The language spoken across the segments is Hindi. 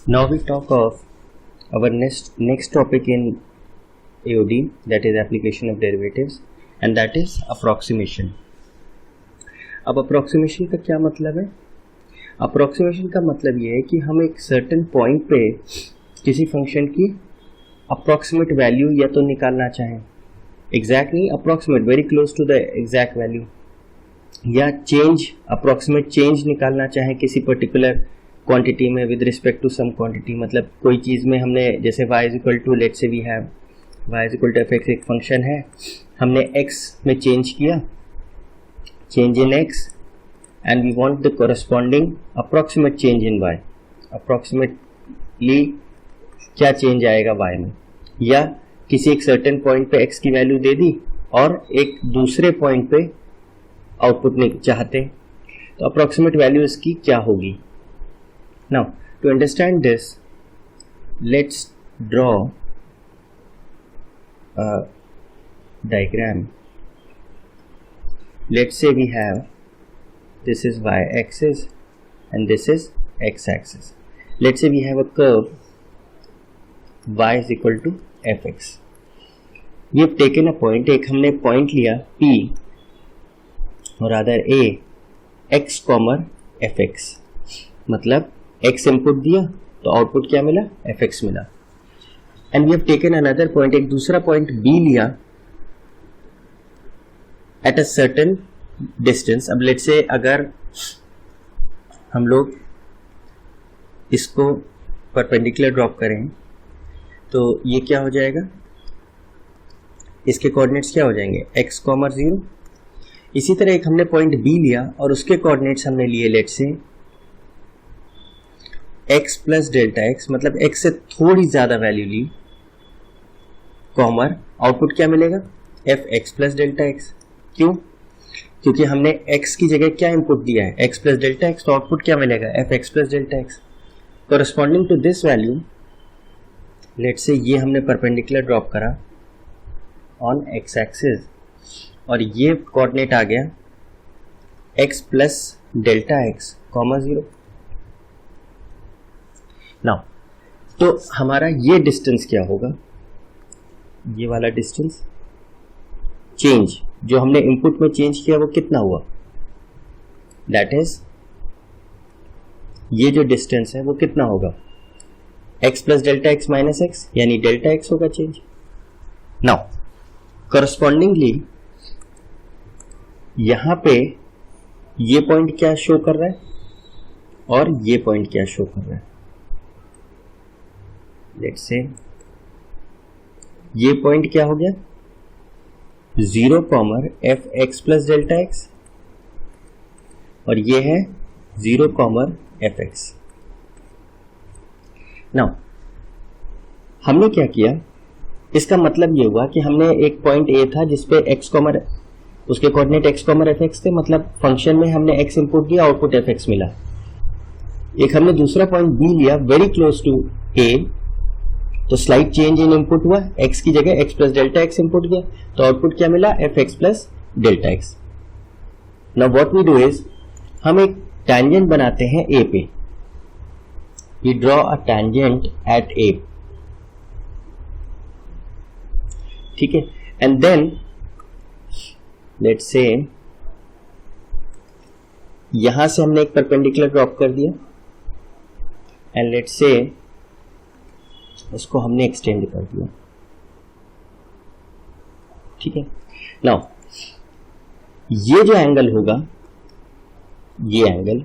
Now we talk of our next topic in AOD, that is application of derivatives, and that is approximation. अब approximation का क्या मतलब है? Approximation का मतलब ये है कि हम एक certain point पे किसी फंक्शन की approximate value या तो निकालना चाहें, exact नहीं, approximate, very close to the exact value, या change, approximate change निकालना चाहें किसी particular क्वांटिटी में with respect to some quantity. मतलब कोई चीज़ में हमने जैसे y is equal to, let say we have y is equal to F x, एक फंक्शन है, हमने x में चेंज किया, change in x, and we want the corresponding approximate change in y. Approximately क्या चेंज आएगा y में, या किसी एक सर्टेन पॉइंट पे x की वैल्यू दे दी और एक दूसरे पॉइंट पे आउटपुट चाहते, तो अप्रोक्सीमेट वैल्यू इसकी क्या होगी. Now, to understand this, let's draw a diagram. Let's say we have, this is y-axis and this is x-axis. Let's say we have a curve y is equal to fx. We have taken a point, एक हमने point लिया P और अदर A, x, fx. मतलब x इनपुट दिया तो आउटपुट क्या मिला, fx मिला. And we have taken another point, एक दूसरा पॉइंट b लिया एट अ सर्टेन डिस्टेंस. अब लेट से अगर हम लोग इसको परपेंडिकुलर ड्रॉप करें तो ये क्या हो जाएगा, इसके कोऑर्डिनेट्स क्या हो जाएंगे, x, 0. इसी तरह एक हमने पॉइंट b लिया और उसके कोऑर्डिनेट्स हमने लिए लेट से x प्लस डेल्टा x, मतलब x से थोड़ी ज्यादा वैल्यू ली, कॉमर, आउटपुट क्या मिलेगा, fx प्लस डेल्टा x. क्यों? क्योंकि हमने x की जगह क्या इनपुट दिया है, x प्लस डेल्टा x, तो आउटपुट क्या मिलेगा, fx plus delta x. Corresponding to this value, let say ये हमने परपेंडिकुलर ड्रॉप करा ऑन x एक्सिस और ये कोऑर्डिनेट आ गया x plus delta x, 0. Now तो हमारा ये डिस्टेंस क्या होगा, ये वाला डिस्टेंस चेंज जो हमने इनपुट में चेंज किया वो कितना हुआ, दैट इज ये जो डिस्टेंस है वो कितना होगा, x plus delta x minus x, यानी डेल्टा x होगा चेंज. नाउ करस्पॉन्डिंगली यहां पे ये पॉइंट क्या शो कर रहा है और ये पॉइंट क्या शो कर रहा है. लेट्स से ये पॉइंट क्या हो गया, 0, fx प्लस डेल्टा x, और ये है 0, fx. नाउ हमने क्या किया, इसका मतलब ये हुआ कि हमने एक पॉइंट a था जिसपे x, उसके कोऑर्डिनेट x, fx थे, मतलब फंक्शन में हमने x इनपुट दिया, आउटपुट fx मिला. एक हमने दूसरा पॉइंट b लिया वेरी क्लोज टू a, तो स्लाइट चेंज इन इनपुट हुआ, x की जगह x plus delta x input दिया, तो आउटपुट क्या मिला, fx plus delta x. Now what we do is, हम एक टैंजेंट बनाते हैं a पे, we draw a tangent at a, ठीक है. एंड देन लेट्स से यहां से हमने एक परपेंडिकुलर ड्रॉप कर दिया एंड लेट्स से उसको हमने एक्सटेंड कर दिया, ठीक है. नाउ ये जो एंगल होगा, ये एंगल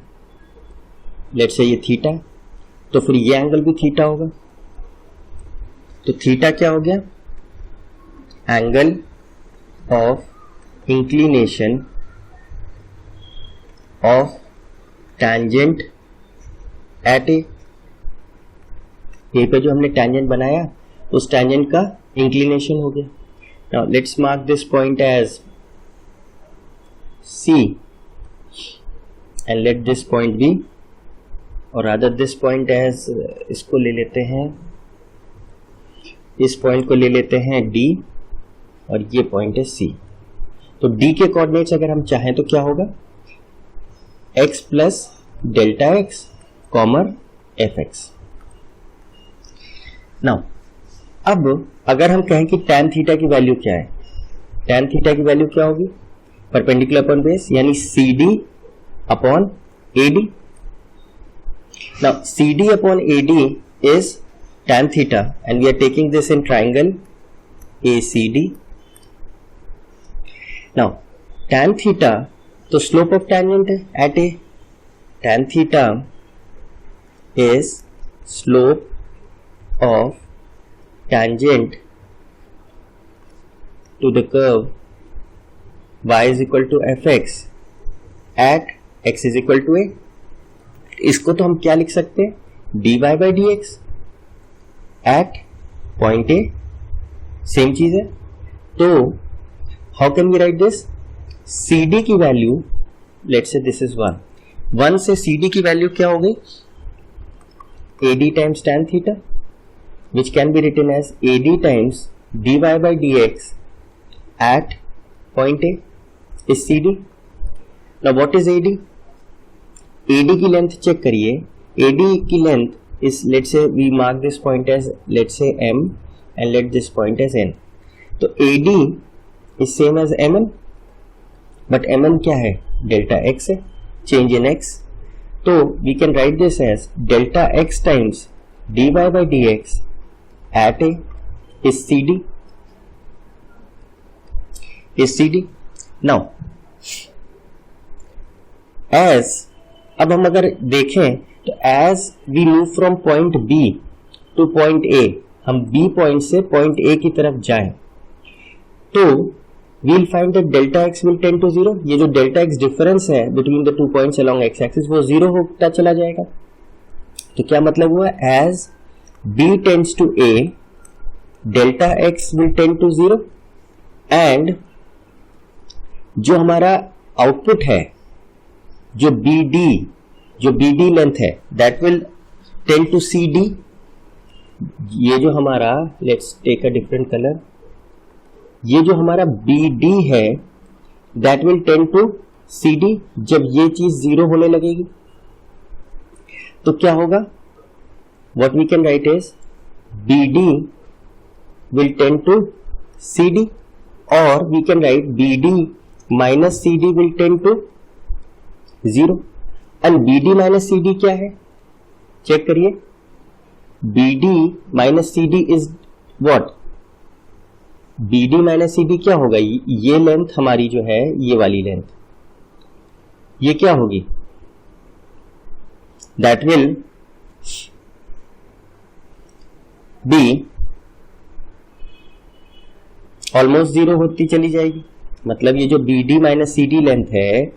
लेट्स से ये थीटा, तो फिर ये एंगल भी थीटा होगा. तो थीटा क्या हो गया, angle of inclination of tangent at a पे जो हमने टैंजेंट बनाया उस टैंजेंट का इंक्लिनेशन हो गया. Now let's mark this point as C and let this point B, और अदर दिस पॉइंट एज, इसको ले लेते हैं, इस पॉइंट को ले लेते हैं D और ये पॉइंट है C. तो D के कोऑर्डिनेट्स अगर हम चाहें तो क्या होगा, x plus delta x comma fx. Now अब अगर हम कहें कि tan थीटा की वैल्यू क्या है, tan थीटा की वैल्यू क्या होगी, परपेंडिकुलर अपॉन बेस यानी CD upon AD. Now CD upon AD is tan theta and we are taking this in triangle ACD. Now tan theta तो slope of tangent है at A. Tan theta is slope of tangent to the curve y is equal to fx at x is equal to a. इसको तो हम क्या लिख सकते हैं, dy by dx at point A. Same चीज है. तो how can we write this, CD की value let's say this is 1 से CD की वैल्यू क्या हो गई, AD times tan theta which can be written as AD times dy by dx at point A is CD. Now what is AD? AD की लेंथ चेक करिए. AD की length is let's say we mark this point as let's say M and let this point as N. तो AD is same as MN, but MN क्या है, डेल्टा x है, change in x. तो we can write this as delta x times dy by dx at A is CD. Now as अब हम अगर देखें तो as we move from point B to point A, हम B पॉइंट से पॉइंट A की तरफ जाएं तो we'll find that delta x will tend to 0. ये जो delta x डिफरेंस है between the two points along x axis वो 0 होता चला जाएगा. तो क्या मतलब हुआ, as B tends to A, delta x will tend to 0 and जो हमारा आउटपुट है, जो BD लेंथ है, that will tend to CD. ये जो हमारा let's take a different color, ये जो हमारा BD है that will tend to CD. जब ये चीज 0 होने लगेगी तो क्या होगा, what we can write is BD will tend to CD, or we can write BD minus CD will tend to 0. and BD minus CD क्या है, चेक करिए. BD minus CD is what, BD minus CD क्या होगा, ये लेंथ हमारी जो है, ये वाली लेंथ, ये क्या होगी, that will be ऑलमोस्ट 0 होती चली जाएगी. मतलब ये जो BD माइनस CD लेंथ है,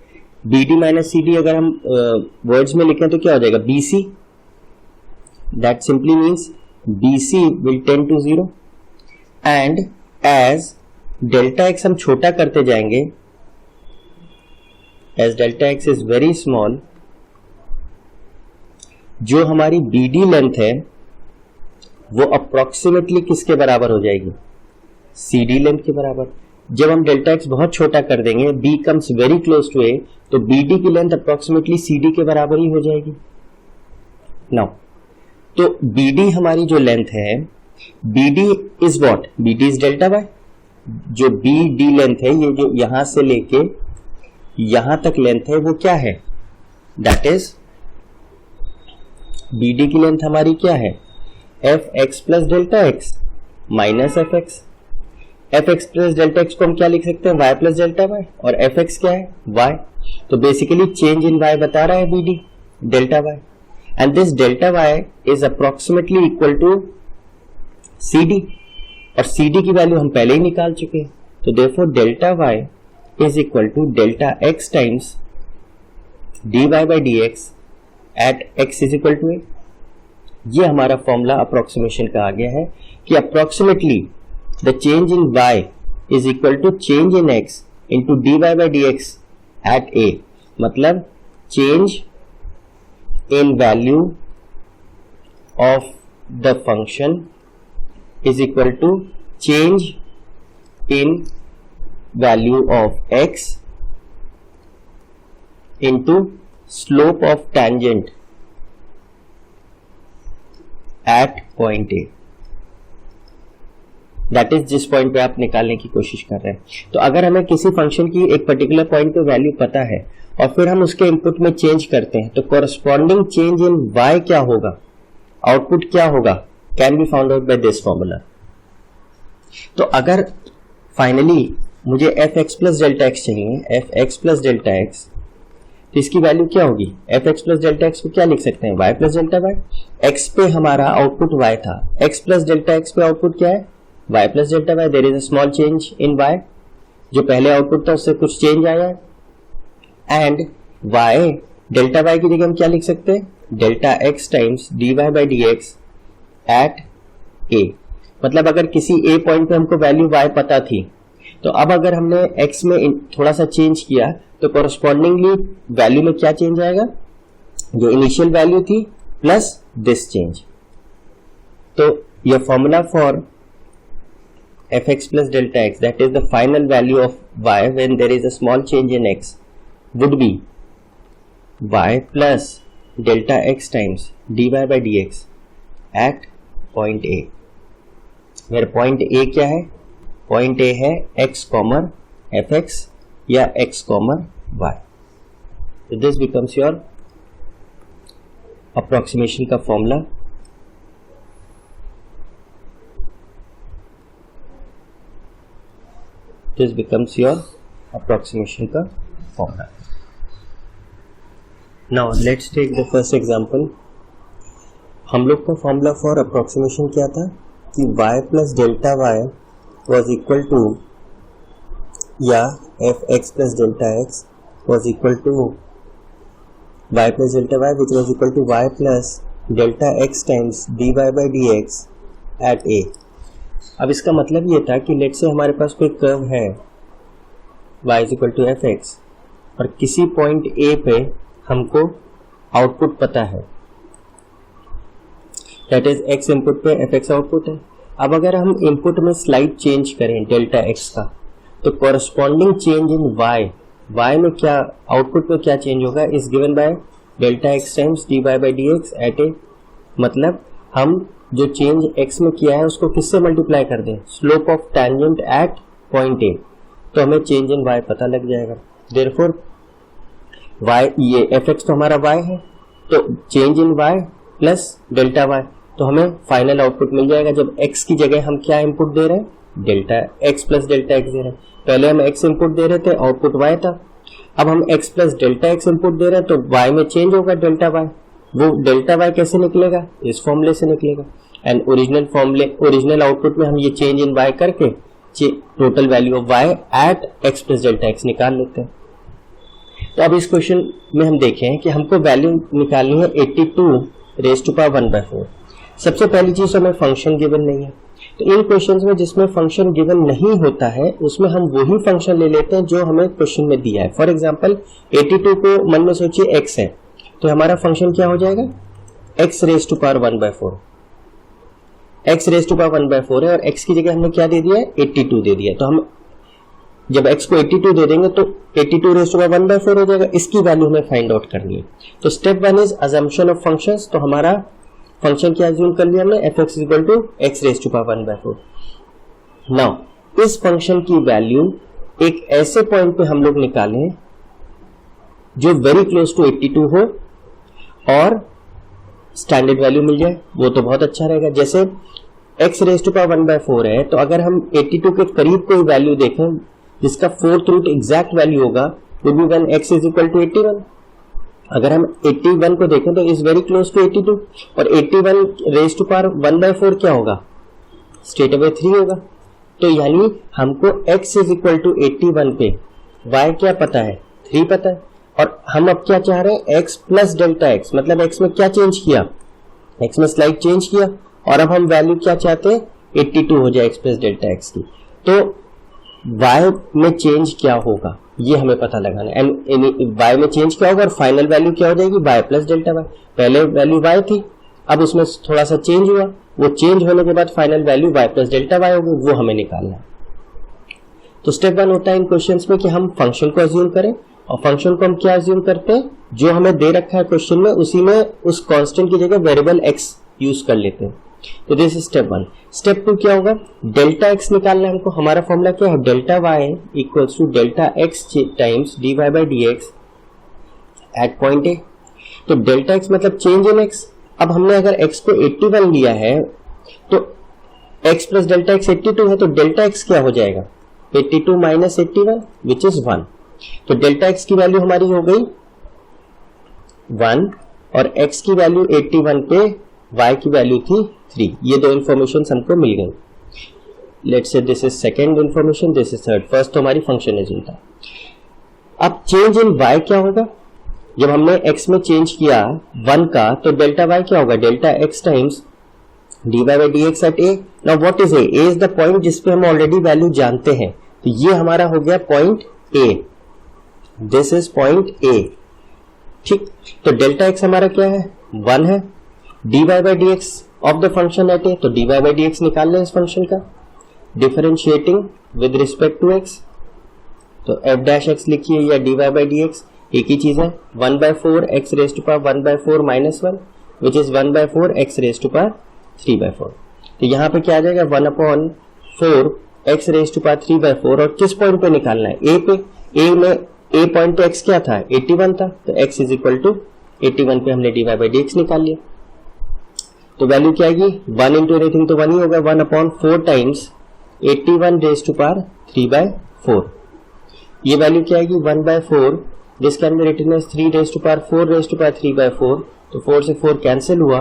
BD माइनस CD अगर हम वर्ड्स में लिखें तो क्या हो जाएगा, BC. That simply means BC will tend to 0 and as delta x हम छोटा करते जाएंगे, as delta x is very small, जो हमारी BD लेंथ है वो अप्रोक्सीमेटली किसके बराबर हो जाएगी, CD लेंथ के बराबर. जब हम डेल्टा x बहुत छोटा कर देंगे, B comes very close to A, तो BD की लेंथ अप्रोक्सीमेटली CD के बराबर ही हो जाएगी. नाउ तो BD हमारी जो लेंथ है, BD is what, BD is delta y. जो BD लेंथ है, ये जो यहां से लेके यहां तक लेंथ है वो क्या है, दैट इज BD की लेंथ हमारी क्या है, fx plus delta x minus fx. fx plus delta x को हम क्या लिख सकते हैं, y प्लस डेल्टा y, और fx क्या है, y. तो बेसिकली चेंज इन y बता रहा है BD, delta y, and this delta y is approximately equal to CD, और CD की वैल्यू हम पहले ही निकाल चुके हैं. तो therefore delta y is equal to delta x times dy by dx at x is equal to a. ये हमारा फॉर्मूला अप्रोक्सीमेशन का आ गया है कि approximately the change in y is equal to change in x into dy by dx at a. मतलब change in value of the function is equal to change in value of x into slope of tangent at point A. That is जिस पॉइंट पे आप निकालने की कोशिश कर रहे हैं। तो अगर हमें किसी फंक्शन की एक पर्टिकुलर पॉइंट पे वैल्यू पता है और फिर हम उसके इनपुट में चेंज करते हैं तो कोरस्पॉन्डिंग चेंज इन y क्या होगा, आउटपुट क्या होगा, can be found out by this formula. तो अगर फाइनली मुझे fx प्लस डेल्टा एक्स चाहिए, fx प्लस डेल्टा एक्स, तो इसकी वैल्यू क्या होगी, fx प्लस डेल्टा एक्स को क्या लिख सकते हैं, y plus delta y. x पे हमारा आउटपुट y था, x प्लस डेल्टा एक्स पे आउटपुट क्या है, y plus delta y. There is a small change in y, जो पहले आउटपुट था उससे कुछ चेंज आया है, एंड y डेल्टा y की जगह हम क्या लिख सकते हैं, delta x times dy by d x at a। मतलब अगर किसी a पॉइंट पे हमको वैल्यू y पता थी, तो अब अगर हमने x में थोड़ा सा चेंज किया तो कोरस्पॉन्डिंगली वैल्यू में क्या चेंज आएगा, जो इनिशियल वैल्यू थी प्लस दिस चेंज। तो your formula for fx plus delta x, that is the final value of y when there is a small change in x, would be y plus delta x times dy by dx at point A, where point A क्या है, point A है x comma fx या x comma y। So this becomes your approximation का formula। This becomes your approximation का formula। Now let's take the first example। हम लोग का formula for approximation क्या था कि y plus delta y was equal to, या fx plus delta x was equal to y plus delta y which was equal to y plus delta x times dy by dx at a। अब इसका मतलब ये था कि लेट से हमारे पास कोई कर्व है y is equal to F x और किसी पॉइंट A पे हमको आउटपुट पता है, दैट इज x इनपुट पे एफ एक्स आउटपुट है। अब अगर हम इनपुट में स्लाइड चेंज करें डेल्टा x का, तो कोरस्पॉन्डिंग चेंज इन y में क्या, आउटपुट में क्या चेंज होगा, is given by delta x times d by by d x at a. मतलब हम जो चेंज x में किया है उसको किससे मल्टीप्लाई कर दें, slope of tangent at point A, तो हमें चेंज इन y पता लग जाएगा। देयरफॉर y, ये fx तो हमारा y है, तो change in y plus delta y, तो हमें फाइनल आउटपुट मिल जाएगा। जब x की जगह हम क्या इनपुट दे रहे हैं, delta x plus delta x दे रहे हैं। पहले हम x इनपुट दे रहे थे, आउटपुट y था। अब हम x plus delta x input दे रहे हैं तो y में चेंज होगा डेल्टा y। वो डेल्टा y कैसे निकलेगा, इस फॉर्मूले से निकलेगा। एंड ओरिजिनल आउटपुट में हम ये चेंज इन y करके total value of y at x plus delta x निकाल लेते हैं। तो अब इस क्वेश्चन में हम देखें कि हमको वैल्यू निकालनी है 82 रेज़ टू पावर 1/4। सबसे पहली चीज हमें फंक्शन गिवन नहीं है, तो इन क्वेश्चंस में जिसमें फंक्शन गिवन नहीं होता है उसमें हम वही फंक्शन ले लेते हैं जो हमें क्वेश्चन में दिया है। फॉर एग्जांपल 82 को मन में सोचिए x है, तो हमारा फंक्शन क्या हो जाएगा, x raise to power 1/4। x raise to power 1/4 है और x की जगह हमने क्या दे दिया है, 82 दे दिया। तो हम जब x को 82 दे देंगे तो 82 रेज़ टू पावर 1/4 हो जाएगा। इसकी वैल्यू हमें फाइंड आउट करनी है। तो step 1 is assumption of functions. तो हमारा फंक्शन क्या अज्यूम कर लिया हमने, f x equal to x raise to power 1/4। Now इस फंक्शन की वैल्यू एक ऐसे पॉइंट पे हम लोग निकालें जो वेरी क्लोज टू 82 हो और स्टैंडर्ड वैल्यू मिल जाए, वो तो बहुत अच्छा रहेगा। जैसे x रेज़ टू पावर 1/4 है, तो अगर हम 82 के करीब कोई वैल्यू देखें जिसका फोर्थ रूट एग्जैक्ट वैल्यू होगा, would be when x is equal to 81। अगर हम 81 को देखें तो इज वेरी क्लोज टू 82, और 81 रेज़ टू पावर 1/4 क्या होगा, स्ट्रेट अवे 3 होगा। तो यानी हमको x इज इक्वल टू 81 पे y क्या पता है, 3 पता है, और हम अब क्या चाह रहे हैं, x प्लस डेल्टा x, मतलब x में क्या चेंज किया, x में स्लाइड चेंज किया, और अब हम वैल्यू क्या चाहते हैं, 82 हो जाए x प्लस डेल्टा x की। तो y में चेंज क्या होगा ये हमें पता लगाना है, एंड y में चेंज क्या होगा और फाइनल वैल्यू क्या हो जाएगी, y प्लस डेल्टा y। पहले वैल्यू y थी, अब उसमें थोड़ा सा चेंज हुआ, वो चेंज होने के बाद final value y plus delta y होगी, वो हमें निकालना है। तो स्टेप 1 होता है इन क्वेश्चंस में कि हम फंक्शन को अज्यूम करें, और फंक्शन को हम क्या अज्यूम करते हैं, जो हमें दे रखा है क्वेश्चन में उसी में उस कांस्टेंट की जगह वेरिएबल x यूज कर लेते हैं। तो दिस इज स्टेप 1। स्टेप 2 क्या होगा, डेल्टा एक्स निकालना है हमको। हमारा फॉर्मूला क्या है, delta y equals to delta x times d y by d x at point A. तो डेल्टा एक्स मतलब चेंज इन एक्स। अब हमने अगर एक्स को 81 लिया है तो एक्स प्लस डेल्टा एक्स 82 है, तो डेल्टा एक्स क्या हो जाएगा, 82 माइनस 81 विच इज 1। तो डेल्टा एक्स की वैल्यू हमारी हो गई 1 और एक्स की वैल्यू 81 पे y की वैल्यू थी 3। ये दो इंफॉर्मेशन हमको मिल गई। Let's say this is second information, this is third. First तो हमारी फंक्शन रिजल्ट था। अब चेंज इन y क्या होगा, जब हमने x में चेंज किया 1 का तो डेल्टा y क्या होगा, delta x times dy by dx at a। Now what is a? a is the point जिसपे हम ऑलरेडी वैल्यू जानते हैं, तो ये हमारा हो गया point a। This is point a, ठीक। तो डेल्टा x हमारा क्या है, 1 है। dy by dx of the function eight a, तो dy by dx निकाल लें इस फंक्शन का, differentiating with respect to x, तो f डैश x लिखिए या dy by dx एक ही चीज है। 1/4 x raise to power 1/4 minus 1 which is 1/4 x raise to power 3/4। तो यहाँ पे क्या आ जाएगा, 1/4 x रेज टू पावर 3/4। और किस पॉइंट पे निकालना है, a पे। a में a पॉइंट पे x क्या था, 81 था, तो x इज इक्वल टू 81 पे हमने dy by dx निकाल लिया। तो वैल्यू क्या आएगी, 1 इंटू एनीथिंग तो 1 ही होगा, 1/4 टाइम्स 81 रेज टू पावर 3/4। ये वैल्यू क्या आएगी, 1/4 जिसके अंदर रिटर्न है 3 raise to power 4 raise to power 3/4, तो 4 से 4 कैंसिल हुआ,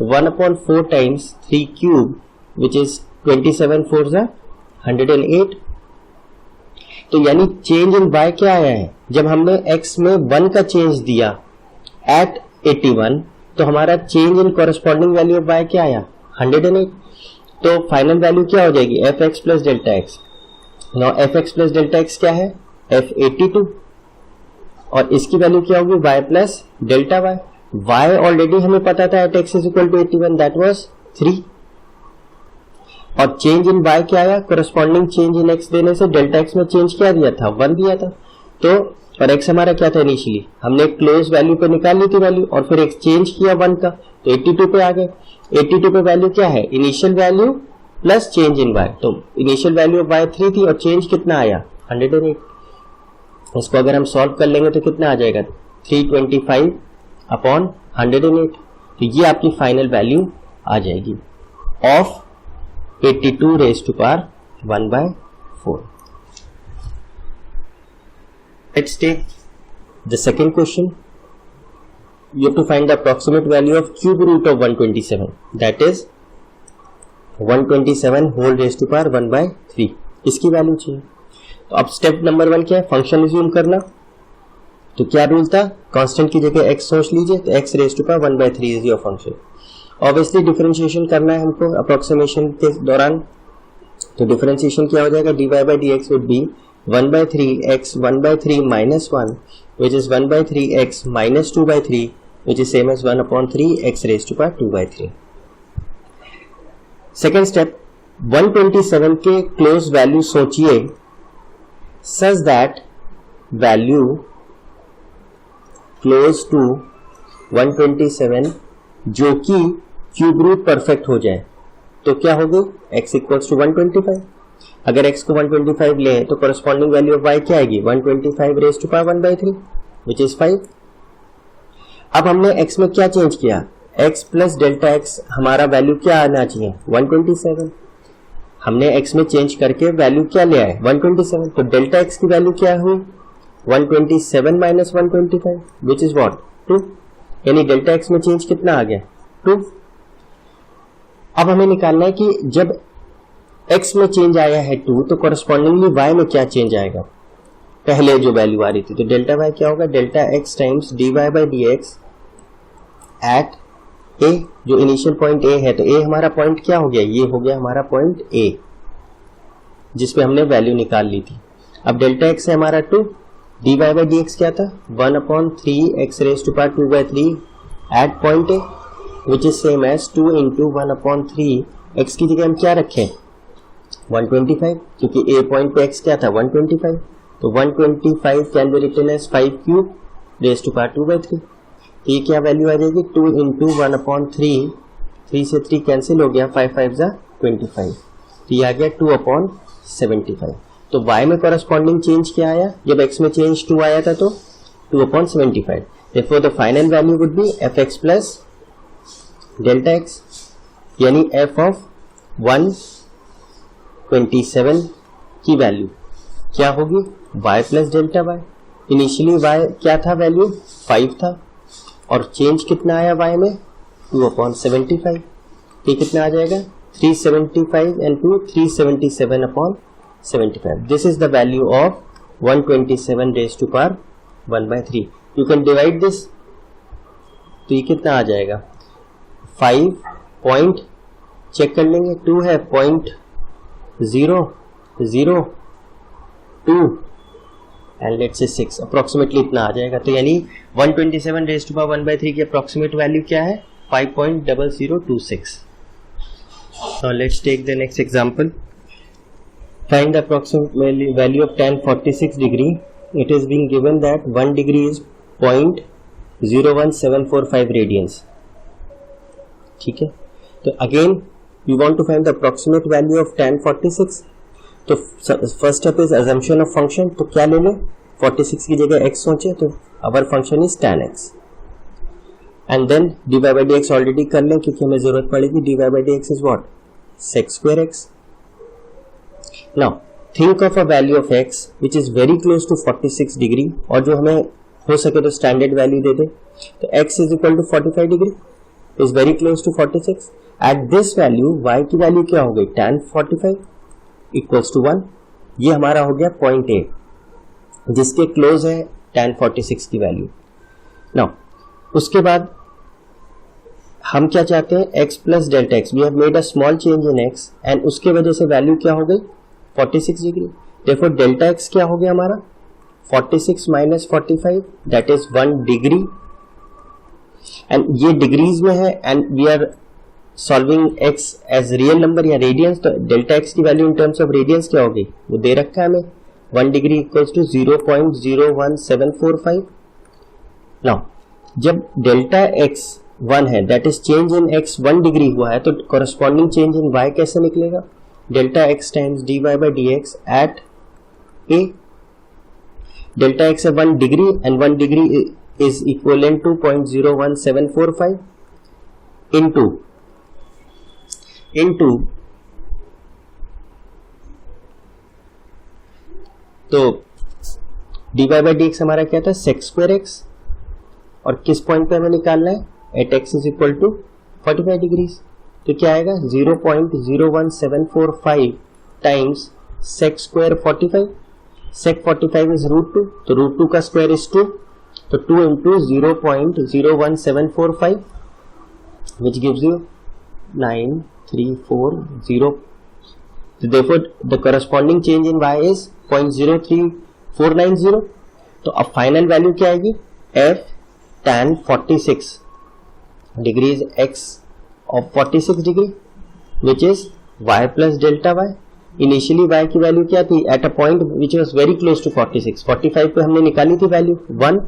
1/4 टाइम्स 3 क्यूब विच इज 27 4 जा 108। तो यानी चेंज इन y क्या आया है, जब हमने x में 1 का चेंज दिया एट 81 तो हमारा change in corresponding value of y क्या आया, 108। तो फाइनल वैल्यू क्या हो जाएगी, fx plus delta x. Now fx plus delta x क्या है, f82, और इसकी वैल्यू क्या होगी, y plus delta y। y already हमें पता था at x is equal to 81, that was 3। और चेंज इन y क्या आया, कोरस्पॉन्डिंग चेंज इन x देने से डेल्टा x में चेंज क्या दिया था, 1 दिया था। तो और x हमारा क्या था इनिशियली, हमने क्लोज वैल्यू पे निकाल ली थी वैल्यू, और फिर x चेंज किया 1 का तो 82 पे आ गए। 82 पे वैल्यू क्या है, initial value plus change in y। तो इनिशियल वैल्यू ऑफ y 3 थी और चेंज कितना आया, 108। इसको अगर हम सॉल्व कर लेंगे तो कितना आ जाएगा, 325 अपॉन 108। तो ये आपकी फाइनल वैल्यू आ जाएगी of 82 raise to power 1/4। Let's take the second question. You have to find the approximate value of cube root of 127. That is 127 whole raised to power 1/3. इसकी वैल्यू चाहिए। तो अब स्टेप नंबर 1 क्या है, फंक्शन रिज्यूम करना। तो क्या रूल था, कांस्टेंट की जगह x सोच लीजिए, तो x raise to power 1/3 is your function. Obviously differentiation करना है हमको अप्रोक्सीमेशन के दौरान, तो डिफरेंशिएशन क्या हो जाएगा, dy by dx would be 1/3x 1/3 minus 1 which is 1/3x minus 2/3 which is same as 1/3 x raised to power 2/3। Second step, 127 के क्लोज वैल्यू सोचिए such that value close to 127 जो कि क्यूब रूट परफेक्ट हो जाए। तो क्या होगी, x इक्वल्स टू 125। अगर x को 125 लें तो corresponding वैल्यू ऑफ y क्या आएगी, 125 raise to power 1/3 which is 5। अब हमने x में क्या चेंज किया, x प्लस डेल्टा x हमारा वैल्यू क्या आना चाहिए, 127। हमने x में चेंज करके वैल्यू क्या ले आए, 127। तो डेल्टा x की वैल्यू क्या हुई, 127 माइनस 125 विच इज व्हाट, 2। यानी डेल्टा x में चेंज कितना आ गया, 2। अब हमें निकालना है कि जब x में चेंज आया है 2 तो कॉरेस्पॉन्डिंगली y में क्या चेंज आएगा, पहले जो वैल्यू आ रही थी। तो डेल्टा y क्या होगा, delta x times dy by dx at a, जो इनिशियल पॉइंट a है। तो a हमारा पॉइंट क्या हो गया, ये हो गया हमारा पॉइंट a जिसपे हमने वैल्यू निकाल ली थी। अब डेल्टा x है हमारा 2, dy by dx क्या था, 1/3 x raise to power 2/3 at point a which is same as 2 into 1/3 x की जगह हम क्या रखें, 125, क्योंकि a पॉइंट पे x क्या था, 125। तो 125 can be written as 5 cube raise to power 2/3। तो ये क्या वैल्यू आ जाएगी, 2 इंटू 1/3 3 से 3 कैंसिल हो गया, 5 5 जा 25, तो ये आ गया 2/75। तो y में कॉरस्पॉन्डिंग चेंज क्या आया, जब x में चेंज 2 आया था तो 2/75। Therefore the final value would be fx plus delta x, यानी f of 127 की वैल्यू क्या होगी, y plus delta y। Initially y क्या था, वैल्यू 5 था, और चेंज कितना आया y में, 2/75। ये कितना आ जाएगा, 375 and 2 377/75। This is the value of 127 raised to power 1/3। You can divide this, तो ये कितना आ जाएगा, 5 पॉइंट चेक कर लेंगे, 2 है 0.002 एंड लेट्स से 6, अप्रोक्सीमेटली इतना आ जाएगा। तो यानी 127 रेज टू पावर 1/3 की अप्रोक्सीमेट वैल्यू क्या है, 5.0026। Now let's take the next example. Find the approximate value of tan 46 degree. It is being given that 1 degree is 0.01745 radians. ठीक है, तो again we want to find the approximate value of tan 46. तो first step is assumption of function. तो क्या ले लें, 46 की जगह x सोचे, तो our function is tan x. And then dy by dx already कर लें क्योंकि हमें जरूरत पड़ेगी, dy by dx is what, sec square x. Now think of a value of x which is very close to 46 degree, और जो हमें हो सके तो स्टैंडर्ड वैल्यू दे दे। तो x is equal to 45 degree is very close to 46. At this value y की वैल्यू क्या हो गई, tan 45 equals to 1। ये हमारा हो गया पॉइंट a जिसके क्लोज है tan 46 की वैल्यू। नाउ उसके बाद हम क्या चाहते हैं, x plus delta x, we have made a small change in x and उसके वजह से वैल्यू क्या हो गई, 46 डिग्री। देयरफॉर डेल्टा x क्या हो गया हमारा, 46 minus 45 that is 1 degree, and ये डिग्रीज में है and we are solving x as real number या रेडियंस। तो डेल्टा x की value in terms of radians क्या होगी, वो दे रखा है हमें, 1 डिग्री इक्वल्स टू 0.01745। नाउ जब डेल्टा x 1 है, that is change in x 1 degree हुआ है, तो कॉरस्पॉन्डिंग चेंज इन y कैसे निकलेगा, delta x times dy by dx at a। Delta x है 1 degree and 1 degree is equivalent to 0.01745 into तो dy by dx हमारा क्या था, sec square x, और किस पॉइंट पे हमें निकालना है, at x is equal to 45 degrees. तो क्या आएगा, 0.01745 times sec square 45, sec 45 is √2, तो √2 का स्क्वायर इज 2, तो 2 into 0.01745 which gives you 9340। So therefore the corresponding change in y is 0.03490। तो अब फाइनल वैल्यू क्या आएगी, f tan 46 degrees x of 46 degree which is y plus delta y। Initially y की वैल्यू क्या थी, at a point which was very close to 46, 45 पे हमने निकाली थी वैल्यू 1,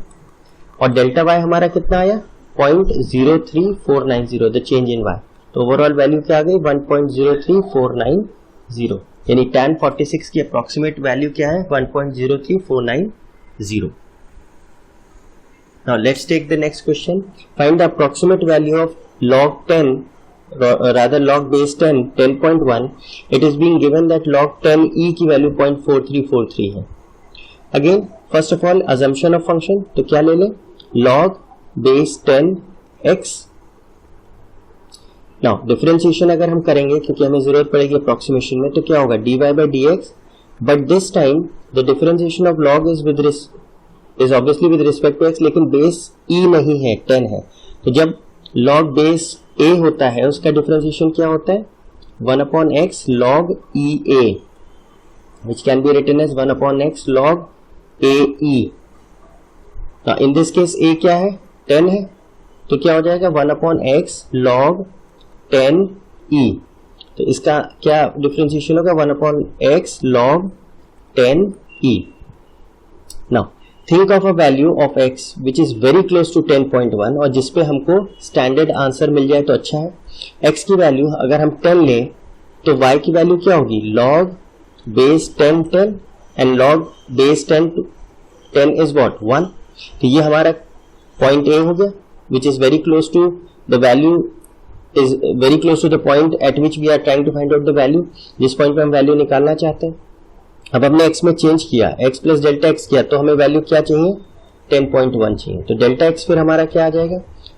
और डेल्टा y हमारा कितना आया, 0.03490, द चेंज इन y। तो ओवरऑल वैल्यू क्या आ गई, 1.03490, यानी tan 46 की अप्रोक्सीमेट वैल्यू क्या है, 1.03490। Now let's take the next question. Find the approximate value of log 10, rather log base 10, 10.1. It is being given that log 10 e की वैल्यू 0.4343 है। Again, first of all, assumption of function, तो क्या ले लें, log base 10 x। Now differentiation अगर हम करेंगे, क्योंकि हमें जरूरत पड़ेगी approximation में, तो क्या होगा, dy by dx, but this time the differentiation of log is obviously with respect to x, लेकिन बेस e नहीं है, 10 है। तो जब log बेस a होता है, उसका डिफरेंशिएशन क्या होता है, 1/x log ea, which can be written as 1/x log ae। Now in this case a क्या है, 10 है, तो क्या हो जाएगा, 1/x log 10e। तो इसका क्या डिफरेंशिएशन होगा, 1/x log 10e। Now think of a value of x which is very close to 10.1 और जिसपे हमको स्टैंडर्ड आंसर मिल जाए तो अच्छा है। x की वैल्यू अगर हम 10 लें तो y की वैल्यू क्या होगी, log base 10 10 and log base 10 is what 1। तो ये हमारा पॉइंट ए हो गया which is very close to the value is very close to the point at which we are trying to find out the value, जिस पॉइंट पे हम वैल्यू निकालना चाहते हैं। अब हमने x में चेंज किया, x प्लस डेल्टा x किया, तो हमें वैल्यू क्या चाहिए 10.1 चाहिए। तो डेल्टा x फिर हमारा क्या आ जाएगा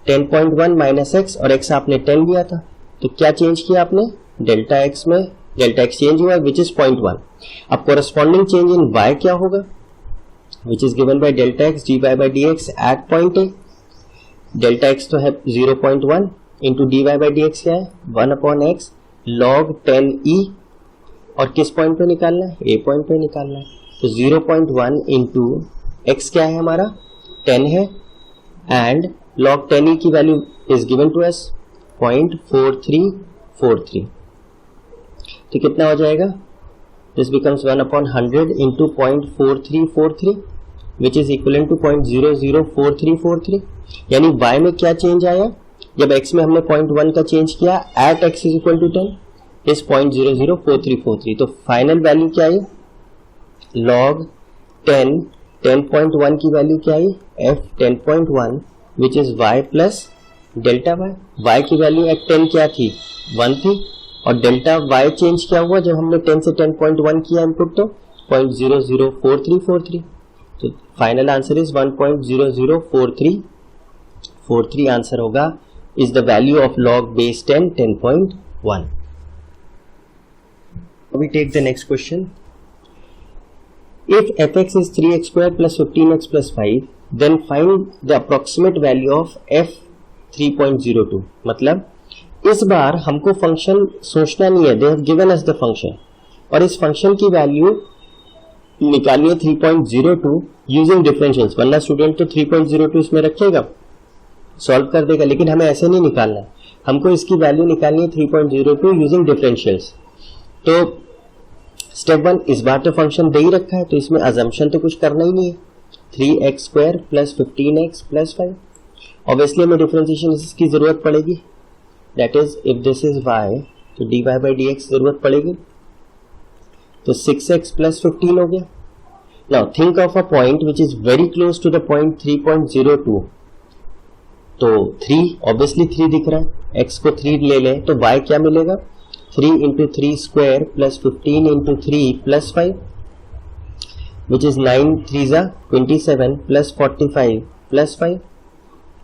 10.1 माइनस x, और x आपने 10 लिया था तो क्या चेंज किया आपने डेल्टा x में, डेल्टा x चेंज हुआ विच इज 0.1। अब कोरस्पॉन्डिंग चेंज इन y क्या होगा which is given by delta x dy by dx at point a। Delta x तो है 0.1 into d y by d x क्या है 1/x log 10e, और किस पॉइंट पे निकालना है ए पॉइंट पे निकालना है। तो 0.1 इंटू एक्स क्या है हमारा 10 है, एंड log 10e की value is given to us 0.4343। तो कितना हो जाएगा, this becomes 1/100 into 0.4343 which is equal to 0.004343। यानी y में क्या चेंज आया, जब x में हमने 0.1 का चेंज किया at x is equal to 10 is 0.004343। तो फाइनल वैल्यू क्या आई log 10.1 की वैल्यू क्या आई f 10.1 which is y plus delta y की वैल्यू एट 10 क्या थी 1 थी, और डेल्टा y चेंज क्या हुआ जब हमने 10 से 10.1 किया इनपुट तो 0.004343। तो फाइनल आंसर इज 1.004343 आंसर होगा is the value of log base 10 10.1. We take the next question. If fx is 3x square plus 15x plus 5, then find the approximate value of f 3.02. मतलब इस बार हमको फंक्शन सोचना नहीं है, they have given us the function, और इस फंक्शन की वैल्यू निकालनी है 3.02 यूजिंग डिफरेंशियल्स। वरना स्टूडेंट तो 3.02 इसमें रखेगा सॉल्व कर देगा, लेकिन हमें ऐसे नहीं निकालना है, हमको इसकी वैल्यू निकालनी है 3.02 यूजिंग डिफरेंशियल्स। तो स्टेप 1 इस बार तो फंक्शन दे ही रखा है तो इसमें अजम्पशन तो कुछ करना ही नहीं है, 3x square plus 15x plus 5। Obviously हमें डिफरेंशिएशन इसकी जरूरत पड़ेगी, that is if this is y तो dy by dx जरूरत पड़ेगी, तो 6x प्लस 15 हो गया। Now think of a point which is very close to the point 3.02। तो 3 ऑब्वियसली 3 दिख रहा है, x को 3 ले लें तो y क्या मिलेगा 3 into 3 square plus 15 into 3 plus 5 which is 9 3 27 plus 45 plus 5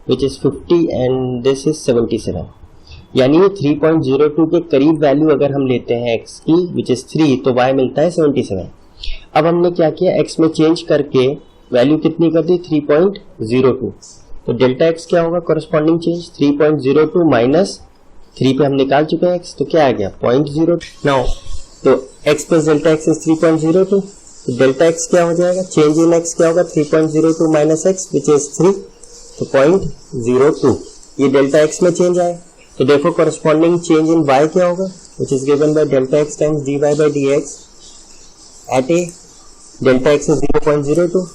which is 50 and this is 77। यानी 3.02 के करीब वैल्यू अगर हम लेते हैं x की विच इज 3 तो y मिलता है 77। अब हमने क्या किया x में चेंज करके वैल्यू कितनी कर दी 3.02। तो डेल्टा x क्या होगा कोरस्पॉन्डिंग चेंज 3.02 माइनस 3 पे हम निकाल चुके हैं x, तो क्या आ गया 0.02। नाउ तो x plus delta x is 3.02, तो डेल्टा x क्या हो जाएगा चेंज इन x क्या होगा 3.02 माइनस x विच इज 3, तो 0.02 ये डेल्टा x में चेंज आया। तो देखो कोरस्पॉन्डिंग चेंज इन y क्या होगा which is given by delta x times dy by dx at a, delta x is 0.02,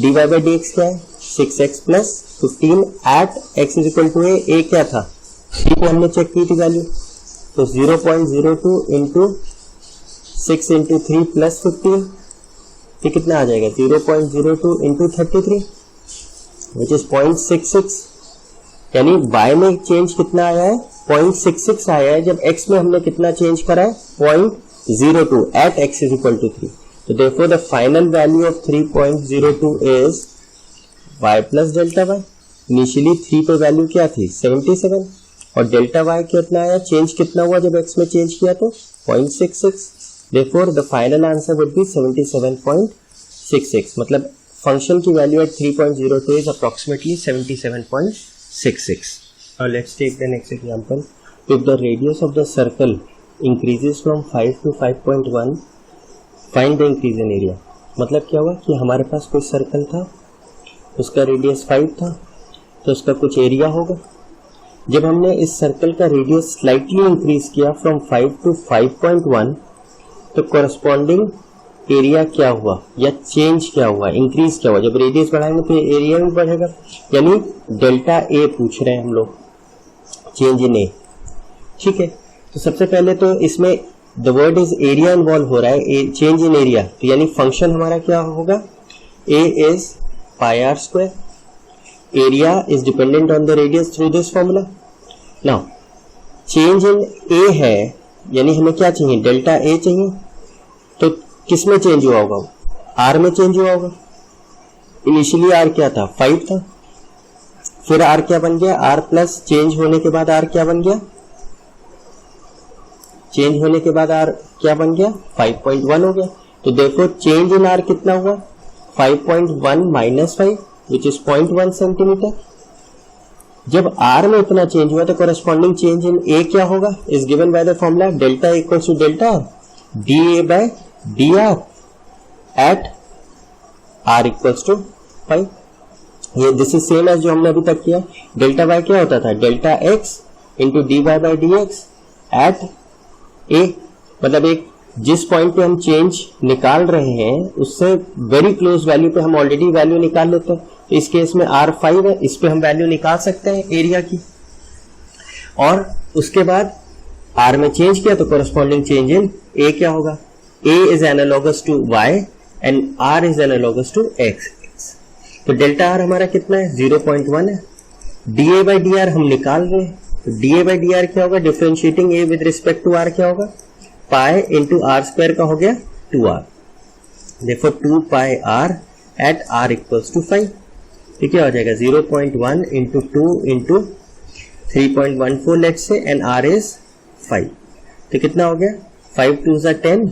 dy by dx क्या है 6x plus 15 at x is equal to a क्या था 3 को हमने चेक की थी वैल्यू, तो 0.02 इंटू 6 इंटू 3 प्लस 15 ये कितना आ जाएगा 0.02 इंटू 33 विच इज 0.66। यानी y में चेंज कितना आया है 0.66 आया है, जब x में हमने कितना चेंज करा है 0.02 at x is equal to 3। तो therefore the final value of 3.02 is y plus delta y। Initially 3 पे वैल्यू क्या थी 77, और डेल्टा y कितना आया चेंज कितना हुआ जब x में चेंज किया तो 0.66। therefore the final answer would be 77.66। मतलब फंक्शन की value eight 3.02 is approximately 77.66। Now let's take the next example. If the radius of the circle increases from 5 to 5.1, find the increase in area। मतलब क्या हुआ कि हमारे पास कोई सर्कल था, उसका रेडियस 5 था, तो उसका कुछ एरिया होगा। जब हमने इस सर्कल का रेडियस स्लाइटली इंक्रीज किया फ्रॉम 5 to 5.1, तो कोरस्पॉन्डिंग एरिया क्या हुआ या चेंज क्या हुआ, इंक्रीज क्या हुआ। जब रेडियस बढ़ाएंगे तो एरिया भी बढ़ेगा, यानी डेल्टा ए पूछ रहे हैं हम लोग, चेंज इन ए। ठीक है, तो सबसे पहले तो इसमें the word is area involve हो रहा है, चेंज इन एरिया, तो यानी फंक्शन हमारा क्या होगा, A is pi are square, area is dependent on the radius through this formula. Now change in A है, यानी हमें क्या चाहिए, डेल्टा ए चाहिए। तो किस में चेंज हुआ होगा, आर में चेंज हुआ होगा। इनिशियली आर क्या था, 5 था, फिर आर क्या बन गया, आर प्लस चेंज होने के बाद आर क्या बन गया, चेंज होने के बाद आर क्या बन गया, 5.1 हो गया। तो देखो चेंज इन आर कितना हुआ, 5.1 माइनस 5 विच इज 0.1 सेंटीमीटर। जब आर में इतना चेंज हुआ तो कोरेस्पॉन्डिंग चेंज इन ए क्या होगा, is given by the formula delta equals to delta d A by d R at R equals to 5। ये दिस इज सेम एज जो हमने अभी तक किया। डेल्टा वाई क्या होता था, delta x into d y by d x at a, मतलब एक जिस पॉइंट पे हम चेंज निकाल रहे हैं उससे वेरी क्लोज वैल्यू पे हम ऑलरेडी वैल्यू निकाल लेते हैं। तो इस केस में R5 है, इस पे हम वैल्यू निकाल सकते हैं एरिया की, और उसके बाद R में चेंज किया तो कोरेस्पॉन्डिंग चेंज इन A क्या होगा, A is analogous to Y and R is analogous to X। तो डेल्टा R हमारा कितना है, 0.1 है। DA बाई DR हम निकाल रहे हैं, तो DA बाई DR क्या होगा, differentiating A with respect to R क्या होगा, पाई इंटू आर स्क्वायर का हो गया 2R, देखो 2 pi R at R equals to 5। तो क्या हो जाएगा, 0.1 into 2 into 3.14 let say, and R is 5। तो कितना हो गया, 5 2 ज़ा 10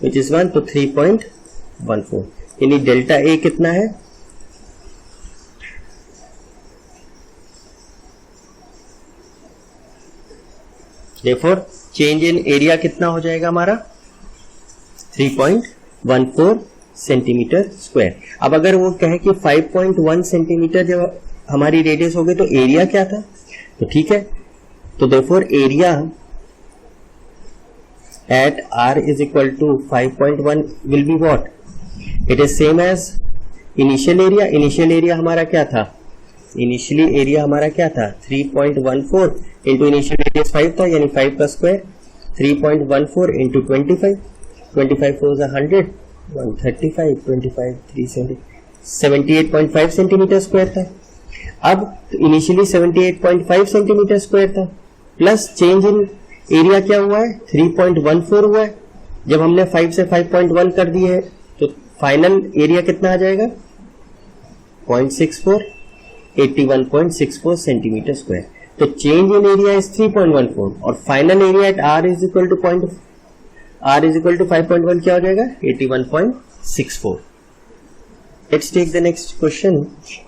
विच इज 1, तो 3.14, यानी डेल्टा ए कितना है, therefore चेंज इन एरिया कितना हो जाएगा हमारा, 3.14 सेंटीमीटर स्क्वायर। अब अगर वो कहे कि 5.1 सेंटीमीटर जब हमारी रेडियस हो गई तो एरिया क्या था, तो ठीक है, तो therefore area at R is equal to 5.1 will be what, it is same as initial area. Initial area हमारा क्या था, इनिशियली एरिया हमारा क्या था, 3.14 इंटू इनिशियल रेडियस 5 था, यानी 5 का स्क्वायर, 3.14 इंटू 25, 25 4 100, 135, 25 370, 78.5 सेंटीमीटर स्क्वायर था। अब इनिशियली 78.5 सेंटीमीटर स्क्वायर था, प्लस चेंज इन एरिया क्या हुआ है, 3.14 हुआ है। जब हमने 5 से 5.1 कर दिए है तो फाइनल एरिया कितना आ जाएगा, 0.64, 81.64 सेंटीमीटर स्क्वायर। तो चेंज इन एरिया इज 3.14 और final area at R is equal to 5.1 क्या हो जाएगा, 81.64। Let's take the next question.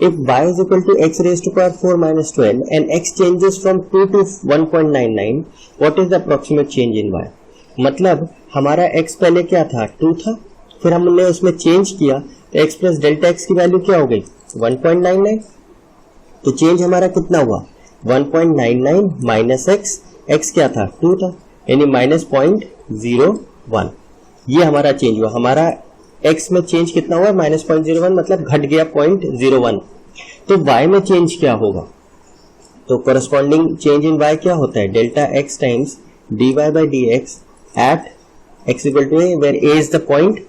If y is equal to x raised to power 4 minus 12 and x changes from 2 to 1.99, what is the approximate change in y? मतलब हमारा x पहले क्या था, 2 था, फिर हमने उसमें चेंज किया तो x प्लस डेल्टा x की वैल्यू क्या हो गई, 1.99। तो चेंज हमारा कितना हुआ, 1.99 माइनस x क्या था, 2 था, यानी माइनस 0.01। ये हमारा चेंज हुआ, हमारा x में चेंज कितना हुआ, माइनस 0.01, मतलब घट गया 0.01। तो y में चेंज क्या होगा, तो कोरेस्पॉन्डिंग चेंज इन y क्या होता है, delta x times dy by d x at x equal to a, where a is the point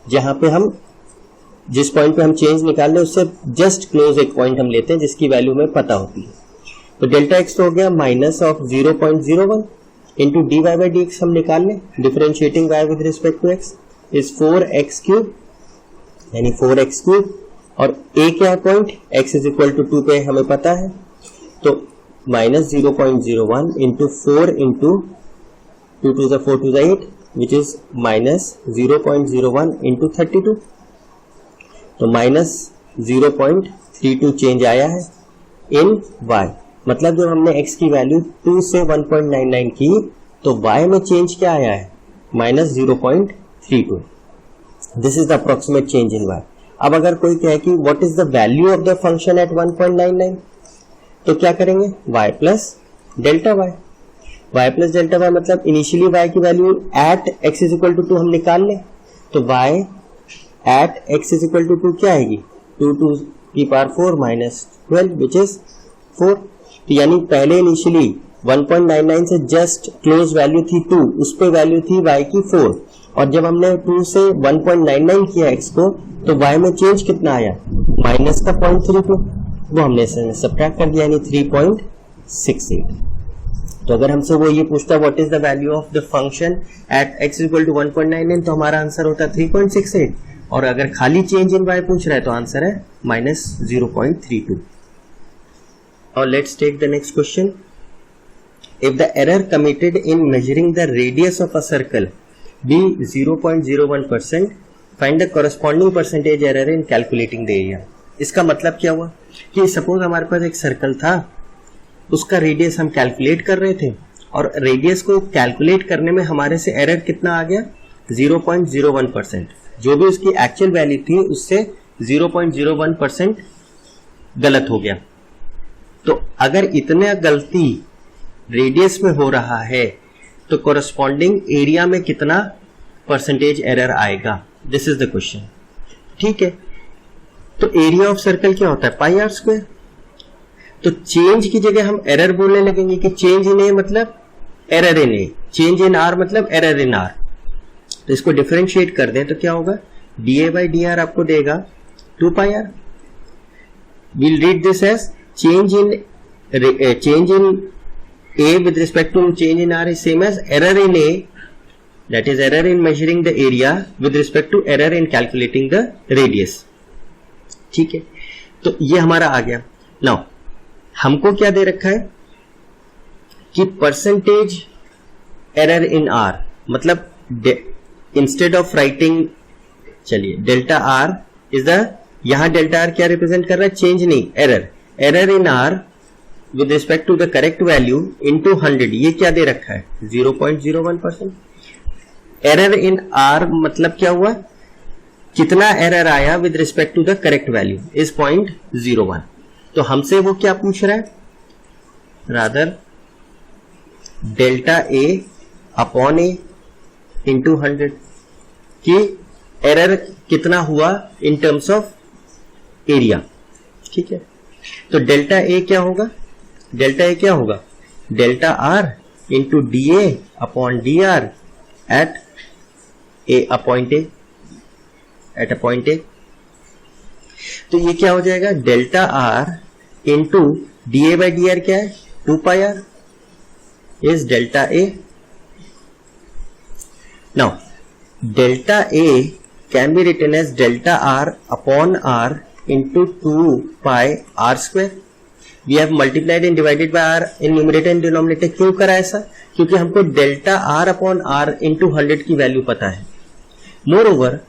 जहां पे हम जिस पॉइंट पे हम चेंज निकाल रहे उससे जस्ट क्लोज एक पॉइंट हम लेते हैं जिसकी वैल्यू में पता होती है। तो डेल्टा x तो हो गया minus of 0.01 into d y by d x हम निकाल लें, differentiating y with respect to x is 4x cube, यानी 4x क्यूब, और a क्या point x is equal to 2 पे हमें पता है, तो minus 0.01 into 4 into 2 2 4 2 8 which is minus 0.01 into 32, तो माइनस 0.32 चेंज आया है इन y। मतलब जब हमने x की वैल्यू 2 से 1.99 की तो y में चेंज क्या आया है, minus 0.32। This is the approximate change in y। अब अगर कोई कहे कि what is the value of the function at 1.99, तो क्या करेंगे, y plus delta y। y plus delta y मतलब इनिशियली y की value at x is equal to 2 हम निकाल लें, तो y at x is equal to 2 क्या आएगी, 2 to the power 4 minus 12 which is 4। तो यानी पहले इनिशियली 1.99 से जस्ट क्लोज वैल्यू थी 2, उस पे वैल्यू थी y की 4, और जब हमने 2 से 1.99 किया x को तो y में चेंज कितना आया, माइनस का 0.32, वो हमने सब्ट्रैक्ट कर दिया यानी 3.68। तो अगर हमसे वो ये पूछता what is the value of the function at x equal to 1.99 तो हमारा आंसर होता 3.68, और अगर खाली चेंज इन y पूछ रहा है तो आंसर है माइनस 0.32। और let's take the next question. If the error committed in measuring the radius of a circle be 0.01%, find the corresponding percentage error in calculating the area। इसका मतलब क्या हुआ कि सपोज हमारे पास एक सर्कल था, उसका रेडियस हम कैलकुलेट कर रहे थे, और रेडियस को कैलकुलेट करने में हमारे से एरर कितना आ गया, 0.01%। जो भी उसकी एक्चुअल वैल्यू थी उससे 0.01% गलत हो गया। तो अगर इतना गलती रेडियस में हो रहा है तो कोरस्पॉन्डिंग एरिया में कितना परसेंटेज एरर आएगा, दिस इज द क्वेश्चन। ठीक है, तो एरिया ऑफ सर्कल क्या होता है, पाई आर स्क्वायर। तो चेंज की जगह हम एरर बोलने लगेंगे कि चेंज इन ए मतलब error in A, change in r मतलब एरर इन आर। तो इसको डिफरेंशिएट कर दें तो क्या होगा, d A by D r आपको देगा 2 pi r. We'll read this as change in A with respect to change in R is same as error in A, that is error in measuring the area with respect to error in calculating the radius। ठीक है, तो ये हमारा आ गया। नाउ हमको क्या दे रखा है कि परसेंटेज एरर इन R, मतलब इंस्टेड ऑफ राइटिंग, चलिए डेल्टा R इज द, यहां डेल्टा R क्या रिप्रेजेंट कर रहा है, चेंज नहीं, error. Error in R with respect to the correct value into 100, ये क्या दे रखा है, 0.01%। एरर इन R मतलब क्या हुआ, कितना एरर आया with respect to the correct value is 0.01। तो हमसे वो क्या पूछ रहा है, rather delta A upon A into 100 कि एरर कितना हुआ इन टर्म्स ऑफ एरिया। ठीक है, तो डेल्टा A क्या होगा, डेल्टा ए क्या होगा, delta R into D A upon D R at a a point A, at a point A. तो ये क्या हो जाएगा, delta R into D A by D R क्या है, 2 pi R is delta A. Now delta A can be written as delta R upon R into 2 pi are square. We have multiplied and divided by r in numerator and denominator। क्यों करा ऐसा, क्योंकि हमको delta r upon r into 100 की वैल्यू पता है। Moreover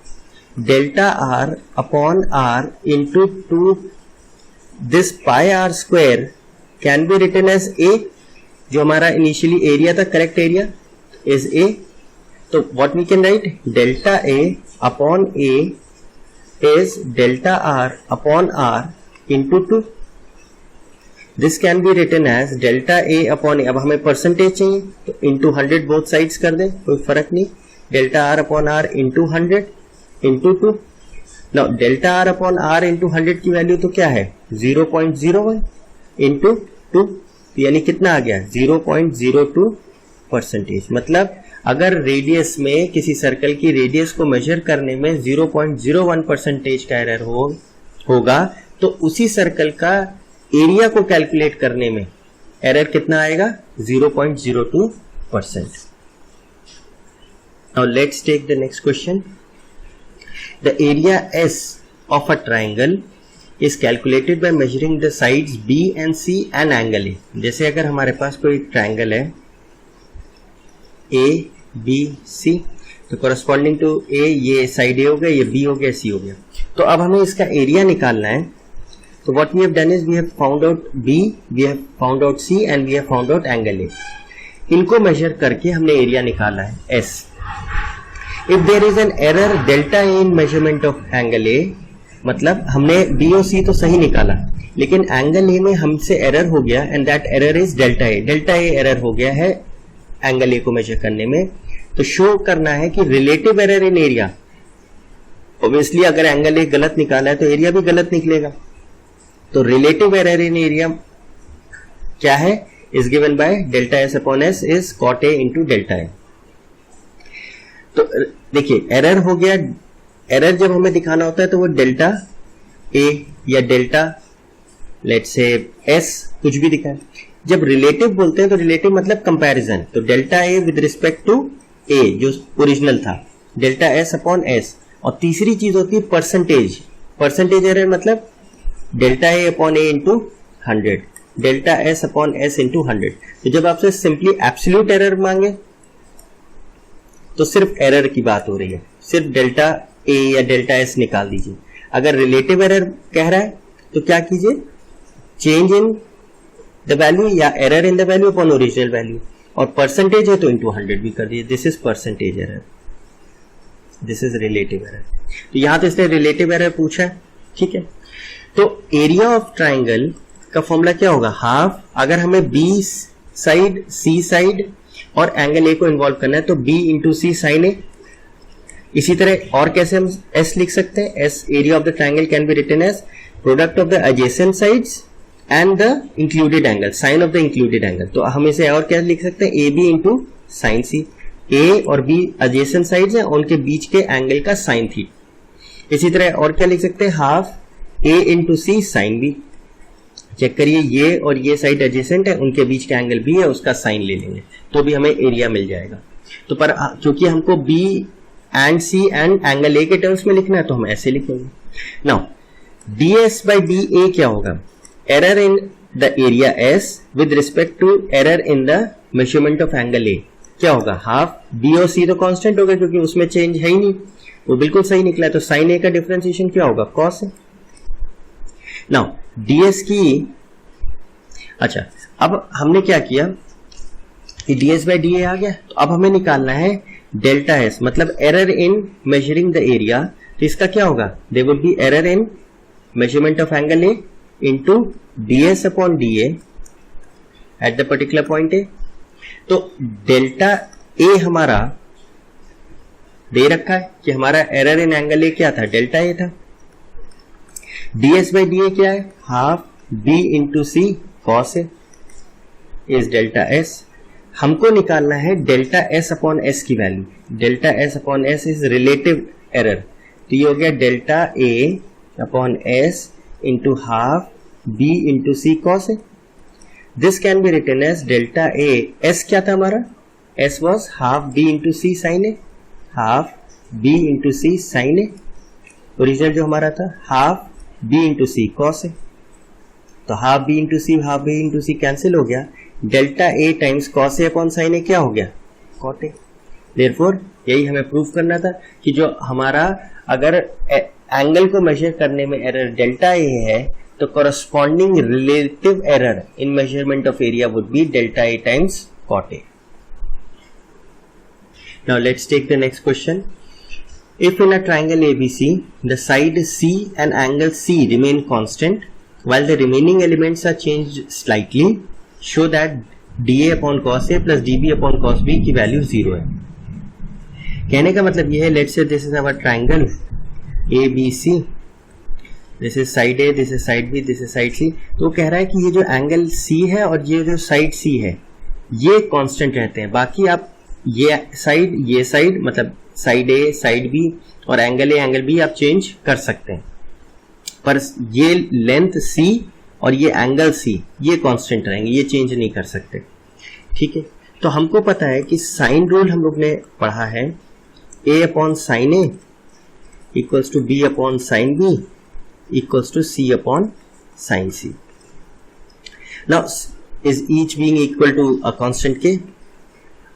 delta r upon r into 2 this pi are square can be written as a, जो हमारा इनिशियली एरिया था, करेक्ट एरिया इज a। तो what we can write, delta a upon a is delta r upon r into 2। This can be written as delta A upon A. अब हमें परसेंटेज चाहिए तो इंटू 100 बोथ साइड्स कर दें, कोई फर्क नहीं, delta R upon R into 100 into 2। Now delta R upon R into 100 की वैल्यू तो क्या है, 0.01 इंटू 2, यानी कितना आ गया, 0.02%। मतलब अगर रेडियस में किसी सर्कल की रेडियस को मेजर करने में 0.01% का एरर होगा तो उसी सर्कल का एरिया को कैलकुलेट करने में एरर कितना आएगा, 0.02%। Now let's take the next question. The area S of a triangle is calculated by measuring the sides B and C and angle A। जैसे अगर हमारे पास कोई ट्रायंगल है A B C, तो corresponding to A ये साइड A हो गया, ये B हो गया, C हो गया। तो अब हमें इसका एरिया निकालना है। So what we have done is we have found out B, we have found out C and we have found out angle A। इनको मेजर करके हमने एरिया निकाला है S। If there is an error delta A in measurement of angle A, मतलब हमने B और C तो सही निकाला, लेकिन एंगल A में हमसे एरर हो गया and that error is delta A। Delta A error हो गया है एंगल A को मेजर करने में। तो शो करना है कि relative error in area obviously अगर एंगल ए गलत निकाला है तो एरिया भी गलत निकलेगा। तो रिलेटिव एरर इन एरिया क्या है, is given by delta S upon S is caught A into delta A. तो देखिए एरर हो गया, एरर जब हमें दिखाना होता है तो वो डेल्टा ए या डेल्टा लेट्स से एस कुछ भी दिखाए। जब रिलेटिव बोलते हैं तो रिलेटिव मतलब कंपैरिजन, तो delta A with respect to A जो ओरिजिनल था, डेल्टा एस अपॉन एस। और तीसरी चीज होती है परसेंटेज, परसेंटेज एरर मतलब delta A upon A into 100, delta S upon S into 100। तो जब आपसे सिंपली एब्सोल्यूट एरर मांगे तो सिर्फ एरर की बात हो रही है, सिर्फ डेल्टा ए या डेल्टा एस निकाल दीजिए। अगर रिलेटिव एरर कह रहा है तो क्या कीजिए, चेंज इन द वैल्यू या error in the value upon original value, और परसेंटेज है तो इंटू 100 भी कर दीजिए। This is percentage error, this is relative error. तो यहां तो इसने रिलेटिव एरर पूछा है, ठीक है। तो एरिया ऑफ ट्राइंगल का फॉर्मूला क्या होगा, हाफ। अगर हमें बी साइड, सी साइड और एंगल ए को इन्वॉल्व करना है तो B into C sine A. इसी तरह और कैसे हम एस लिख सकते हैं, S area of the triangle can be written as product of the adjacent sides and the included angle, sine of the included angle. तो हम इसे और क्या लिख सकते हैं, ए बी इंटू साइन सी। ए और बी एडजेसेंट साइड्स हैं, उनके बीच के एंगल का साइन थी। इसी तरह और क्या लिख सकते हैं, हाफ ए into C sine B. Check करिए ये और ये साइड एडजेसेंट है, उनके बीच का एंगल बी है, उसका साइन ले लेंगे तो भी हमें एरिया मिल जाएगा। तो पर क्योंकि हमको B and C and angle A के टर्म्स में लिखना है तो हम ऐसे लिखेंगे। Now d S by d A क्या होगा, error in the area S with respect to error in the measurement of angle A क्या होगा, हाफ। बी और सी तो कांस्टेंट होगा क्योंकि उसमें चेंज है ही नहीं, वो बिल्कुल सही निकला है। तो साइन ए का डिफरेंशिएशन क्या होगा, कॉस है। नाउ डीएस की, अच्छा अब हमने क्या किया कि डीएस बाई डी ए आ गया, तो अब हमें निकालना है डेल्टा एस मतलब error in measuring the area. तो इसका क्या होगा, there will be error in measurement of angle A into dS upon d A at the particular point A. तो डेल्टा ए हमारा दे रखा है कि हमारा एरर इन एंगल ए क्या था, डेल्टा ए था। डीएस बाई डी ए क्या है, half B into C cos A is delta S. हमको निकालना है डेल्टा एस अपॉन एस की value, delta S upon S is relative error. तो ये हो गया delta A upon S into half B into C cos A. This can be written as delta A, S क्या था हमारा, S was half B into C sine A, half B into C sine A. Original जो हमारा था half B into C cos ए। तो हाफ बी इंटू सी कैंसिल हो गया, delta A times cos A upon sine ए क्या हो गया, कॉट ए। देयरफॉर यही हमें प्रूव करना था कि जो हमारा अगर एंगल को मेजर करने में एरर डेल्टा ए है तो corresponding relative error in measurement of area would be delta A times cot A. Now let's take the next question. If in a triangle ABC, the side C and angle C remain constant while the remaining elements are changed slightly, show that dA upon cos A plus dB upon cos B की वैल्यू 0 है। कहने का मतलब यह है, let's say this is our triangle ABC, this is side A, this is side B, this is side C. तो वो कह रहा है कि ये जो एंगल सी है और ये जो साइड सी है ये कांस्टेंट रहते हैं, बाकी आप ये साइड मतलब साइड ए साइड बी और एंगल ए एंगल बी आप चेंज कर सकते हैं, पर ये लेंथ सी और ये एंगल सी ये कांस्टेंट रहेंगे, ये चेंज नहीं कर सकते, ठीक है। तो हमको पता है कि साइन रूल हम लोग ने पढ़ा है, A upon sine A equals to B upon sine B equals to C upon sin C. Now is each being equal to a constant K,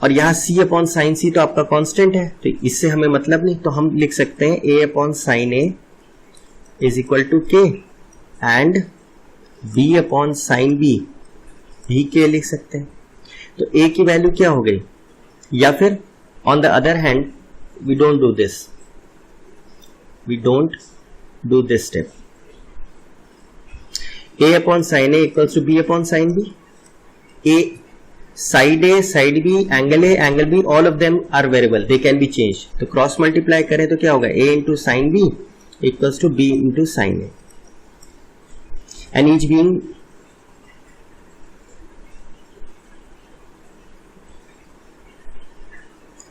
और यहाँ C upon sin C तो आपका constant है, तो इससे हमें मतलब नहीं, तो हम लिख सकते हैं A upon sin A is equal to K and B upon sin B भी K लिख सकते हैं। तो A की वैल्यू क्या हो गई, या फिर on the other hand we don't do this step. A upon sin A equals to B upon sin B. A side A, side B, angle A, angle B, all of them are variable, they can be change. तो क्रॉस मल्टीप्लाई करें तो क्या होगा, a into sine B equals to b into sine A, and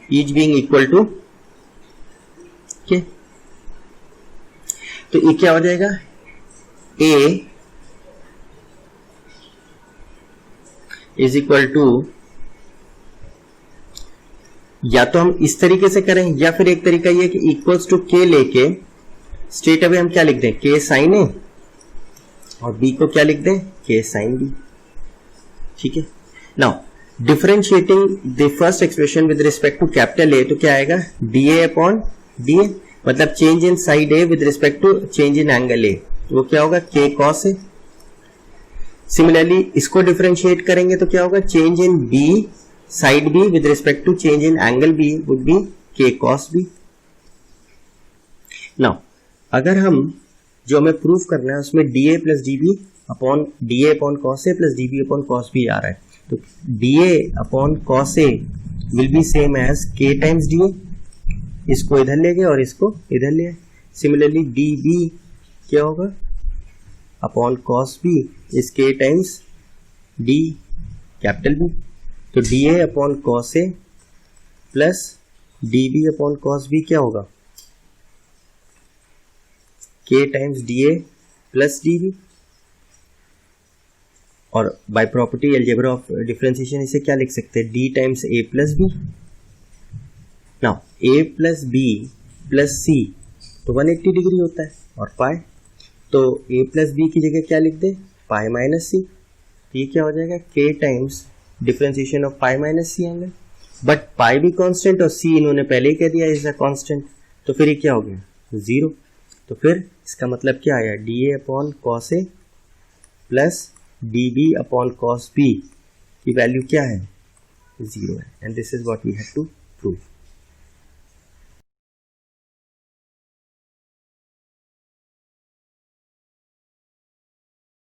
each being equal to okay. तो ये क्या हो जाएगा, a इज इक्वल टू, या तो हम इस तरीके से करें या फिर एक तरीका ये कि इक्वल्स टू k लेके स्ट्रेट अवे हम क्या लिख दें, k साइन ए, और b को क्या लिख दें, k साइन b. ठीक है. Now differentiating the first expression with respect to capital A, तो क्या आएगा, dA अपॉन dA, मतलब change in side A with respect to change in angle A, वो क्या होगा, k cos ए. सिमिलरली इसको डिफरेंशिएट करेंगे तो क्या होगा, change in b side b with respect to change in angle b would be k cos b. Now अगर हम जो हमें प्रूफ करना है उसमें dA plus dB upon dA upon cos a plus dB upon cos b आ रहा है, तो dA upon cos a will be same as k times dA, इसको इधर ले गए और इसको इधर ले आए. सिमिलरली dB क्या होगा, upon cos b is k times d capital B. तो dA upon cos a plus dB upon cos b क्या होगा, k times dA plus dB. और by property algebra of differentiation इसे क्या लिख सकते हैं, d टाइम्स a प्लस b. नाउ a plus b plus c तो 180 डिग्री होता है, और पाई, तो a प्लस b की जगह क्या लिख दे, पाई माइनस c. तो ये क्या हो जाएगा, k times differentiation of pi minus c angle. But पाई भी कांस्टेंट और c इन्होंने पहले ही कह दिया इज अ कांस्टेंट, तो फिर ये क्या हो गया, 0. तो फिर इसका मतलब क्या आया, dA upon cos a plus dB upon cos b की वैल्यू क्या है, 0 है. And this is what we have to prove.